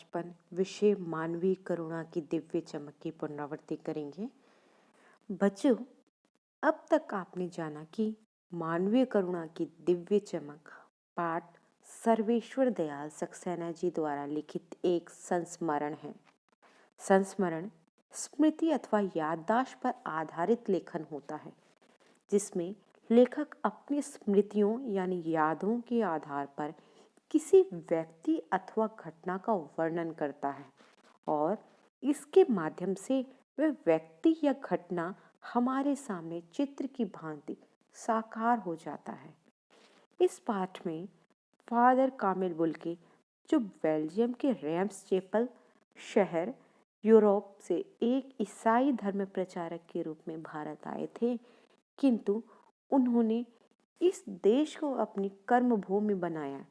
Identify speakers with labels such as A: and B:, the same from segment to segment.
A: 55 विषय मानवीय करुणा की दिव्य चमक की पुनरावृत्ति करेंगे। बच्चों, अब तक आपने जाना कि मानवीय करुणा की दिव्य चमक पाठ सर्वेश्वर दयाल सक्सेना जी द्वारा लिखित एक संस्मरण है। संस्मरण स्मृति अथवा याददाश्त पर आधारित लेखन होता है, जिसमें लेखक अपनी स्मृतियों यानी यादों के आधार पर किसी व्यक्ति अथवा घटना का वर्णन करता है और इसके माध्यम से वह व्यक्ति या घटना हमारे सामने चित्र की भांति साकार हो जाता है। इस पाठ में फादर कामिल बुल्के, जो बेल्जियम के रैम्स चैपल शहर यूरोप से एक ईसाई धर्म प्रचारक के रूप में भारत आए थे, किंतु उन्होंने इस देश को अपनी कर्मभूमि बनाया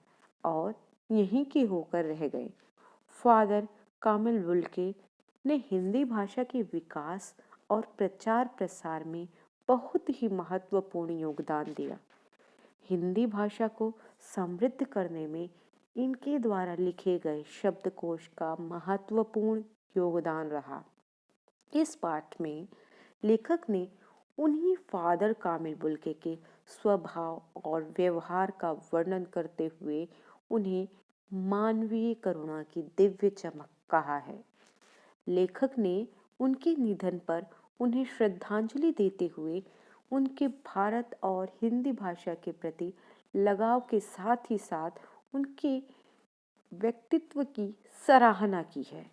A: और यहीं के होकर रह गए। फादर कामिल बुल्के ने हिंदी भाषा के विकास और प्रचार प्रसार में बहुत ही महत्वपूर्ण योगदान दिया। हिंदी भाषा को समृद्ध करने में इनके द्वारा लिखे गए शब्दकोश का महत्वपूर्ण योगदान रहा। इस पाठ में लेखक ने उन्हीं फादर कामिल बुल्के के स्वभाव और व्यवहार का वर्णन करते हुए उन्हें मानवीय करुणा की दिव्य चमक कहा है। लेखक ने उनके निधन पर उन्हें श्रद्धांजलि देते हुए उनके भारत और हिंदी भाषा के प्रति लगाव के साथ ही साथ उनके व्यक्तित्व की सराहना की है।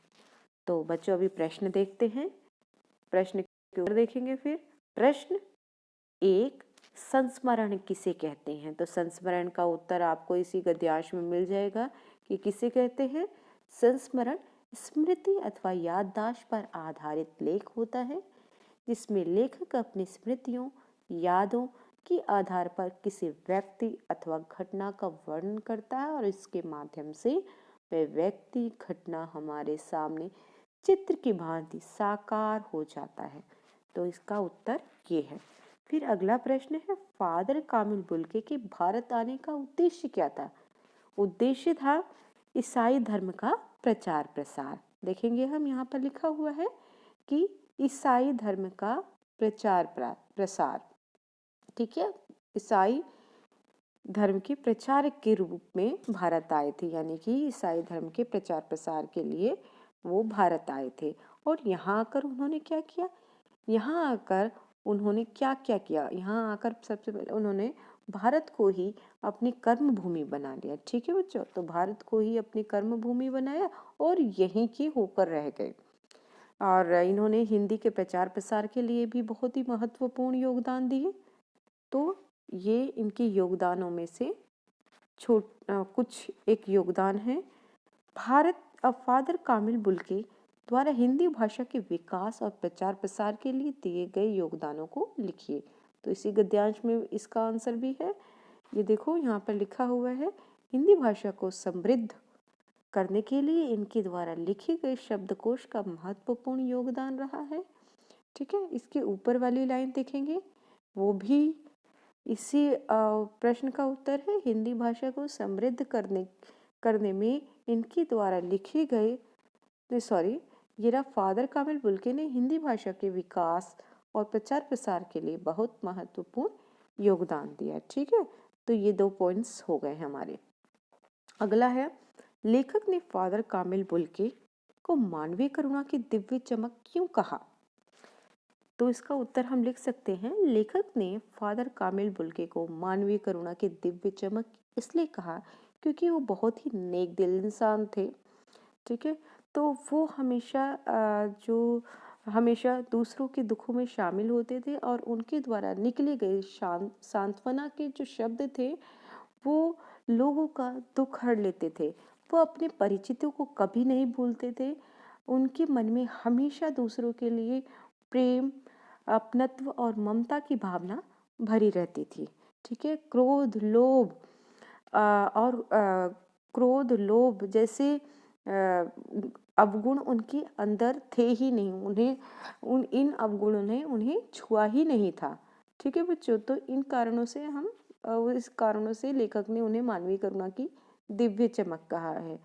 A: तो बच्चों, अभी प्रश्न देखते हैं। प्रश्न के उत्तर देखेंगे। फिर प्रश्न 1, संस्मरण किसे कहते हैं? तो संस्मरण का उत्तर आपको इसी गद्यांश में मिल जाएगा कि किसे कहते हैं। संस्मरण स्मृति अथवा याददाश्त पर आधारित लेख होता है, जिसमें लेखक अपनी स्मृतियों यादों के आधार पर किसी व्यक्ति अथवा घटना का वर्णन करता है और इसके माध्यम से वह व्यक्ति घटना हमारे सामने चित्र की भांति साकार हो जाता है। तो इसका उत्तर ये है। फिर अगला प्रश्न है, फादर कामिल बुल्के के भारत आने का उद्देश्य क्या था? उद्देश्य था ईसाई धर्म का प्रचार प्रसार। देखेंगे हम, यहाँ पर लिखा हुआ है कि ईसाई धर्म का प्रचार प्रसार। ठीक है, ईसाई धर्म के प्रचारक के रूप में भारत आए थे, यानी कि ईसाई धर्म के प्रचार प्रसार के लिए वो भारत आए थे। और यहाँ आकर उन्होंने क्या किया? यहाँ आकर उन्होंने क्या क्या किया? यहाँ आकर सबसे पहले उन्होंने भारत को ही अपनी कर्म भूमि बना लिया। ठीक है बच्चों, तो भारत को ही अपनी कर्म भूमि बनाया और यहीं के होकर रह गए। और इन्होंने हिंदी के प्रचार प्रसार के लिए भी बहुत ही महत्वपूर्ण योगदान दिए। तो ये इनके योगदानों में से कुछ एक योगदान है। फादर कामिल बुल्के द्वारा हिंदी भाषा के विकास और प्रचार प्रसार के लिए दिए गए योगदानों को लिखिए। तो इसी गद्यांश में इसका आंसर भी है। ये देखो, यहाँ पर लिखा हुआ है, हिंदी भाषा को समृद्ध करने के लिए इनके द्वारा लिखे गए शब्दकोश का महत्वपूर्ण योगदान रहा है। ठीक है, इसके ऊपर वाली लाइन देखेंगे, वो भी इसी प्रश्न का उत्तर है। हिंदी भाषा को समृद्ध करने में इनके द्वारा लिखे गए ये रहा, फादर कामिल बुल्के ने हिंदी भाषा के विकास और प्रचार प्रसार के लिए बहुत महत्वपूर्ण योगदान दिया। ठीक है, तो ये 2 पॉइंट्स हो गए हमारे। अगला है, लेखक ने फादर कामिल बुल्के को मानवीय करुणा की दिव्य चमक क्यों कहा? तो इसका उत्तर हम लिख सकते हैं, लेखक ने फादर कामिल बुल्के को मानवीय करुणा की दिव्य चमक इसलिए कहा क्योंकि वो बहुत ही नेक दिल इंसान थे। ठीक है, तो वो हमेशा दूसरों के दुखों में शामिल होते थे और उनके द्वारा निकले गए सांत्वना के जो शब्द थे वो लोगों का दुख हर लेते थे। वो अपने परिचितों को कभी नहीं भूलते थे। उनके मन में हमेशा दूसरों के लिए प्रेम, अपनत्व और ममता की भावना भरी रहती थी। ठीक है, क्रोध लोभ जैसे अवगुण उनके अंदर थे ही नहीं। इन अवगुणों ने उन्हें छुआ ही नहीं था। ठीक है बच्चों, तो इस कारणों से लेखक ने उन्हें मानवीय करुणा की दिव्य चमक कहा है।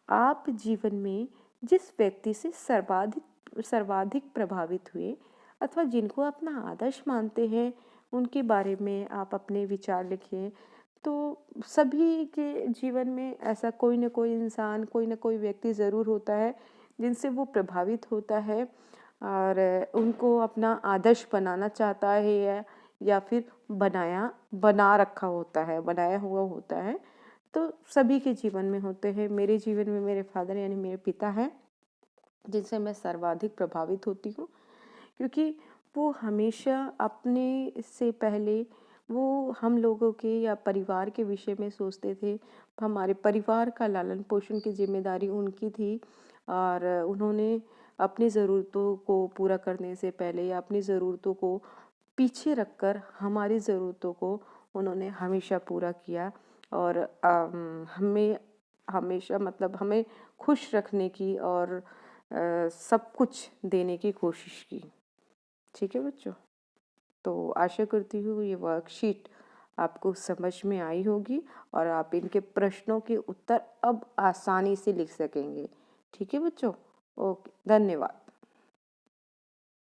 A: आप जीवन में जिस व्यक्ति से सर्वाधिक प्रभावित हुए अथवा जिनको अपना आदर्श मानते हैं, उनके बारे में आप अपने विचार लिखिए। तो सभी के जीवन में ऐसा कोई न कोई इंसान, कोई न कोई व्यक्ति ज़रूर होता है जिनसे वो प्रभावित होता है और उनको अपना आदर्श बनाना चाहता है या फिर बना रखा होता है, बनाया हुआ होता है। तो सभी के जीवन में होते हैं। मेरे जीवन में मेरे फादर यानी मेरे पिता हैं, जिनसे मैं सर्वाधिक प्रभावित होती हूँ, क्योंकि वो हमेशा अपने से पहले वो हम लोगों के या परिवार के विषय में सोचते थे। हमारे परिवार का लालन पोषण की जिम्मेदारी उनकी थी और उन्होंने अपनी ज़रूरतों को पूरा करने से पहले या अपनी ज़रूरतों को पीछे रखकर हमारी ज़रूरतों को उन्होंने हमेशा पूरा किया और हमें हमेशा मतलब हमें खुश रखने की और सब कुछ देने की कोशिश की। ठीक है बच्चों, तो आशा करती हूँ ये वर्कशीट आपको समझ में आई होगी और आप इनके प्रश्नों के उत्तर अब आसानी से लिख सकेंगे। ठीक है बच्चों, ओके, धन्यवाद।